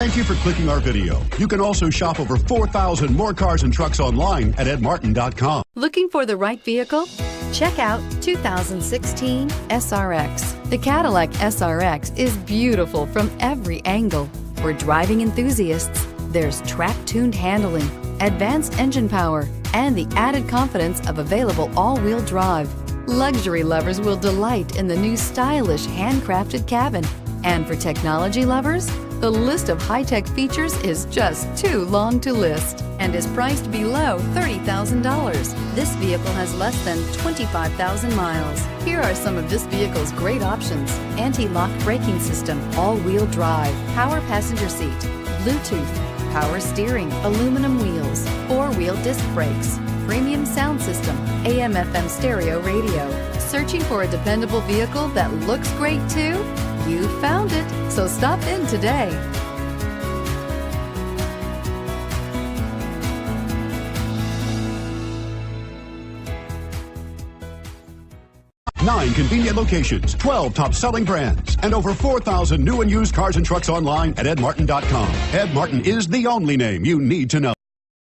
Thank you for clicking our video. You can also shop over 4,000 more cars and trucks online at edmartin.com. Looking for the right vehicle? Check out 2016 SRX. The Cadillac SRX is beautiful from every angle. For driving enthusiasts, there's track-tuned handling, advanced engine power, and the added confidence of available all-wheel drive. Luxury lovers will delight in the new stylish handcrafted cabin. And for technology lovers, the list of high-tech features is just too long to list and is priced below $30,000. This vehicle has less than 25,000 miles. Here are some of this vehicle's great options: anti-lock braking system, all-wheel drive, power passenger seat, Bluetooth, power steering, aluminum wheels, four-wheel disc brakes, premium sound system, AM/FM stereo radio. Searching for a dependable vehicle that looks great too? You found it, so stop in today. 9 convenient locations, 12 top-selling brands, and over 4,000 new and used cars and trucks online at edmartin.com. Ed Martin is the only name you need to know.